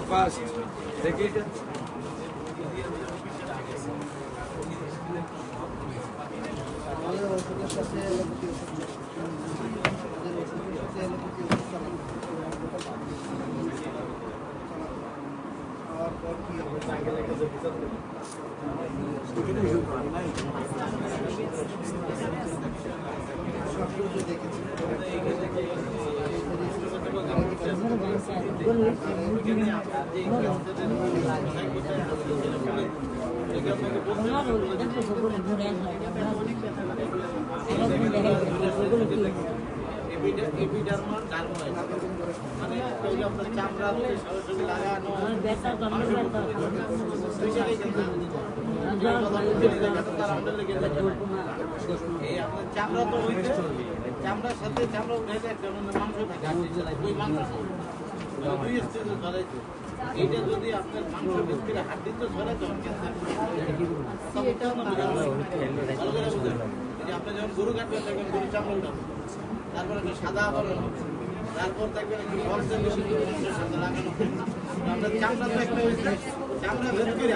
First দেখি চামড়া তো চামড়ার সাথে চামড়া উঠে মাংস এইটা যদি আপনার মাংস ভিতরে হাড্ডি তো ধরে তখন আপনি যখন গরু কাটবেন দেখবেন গরু চামড়া উঠাবেন, তারপরে একটু সাদা আবরণ হবে, তারপর দেখবেন একটু ফলসের মাংসের সাথে লাগানো হবে। আপনার চামড়া তো একটা চামড়া ভেদ করে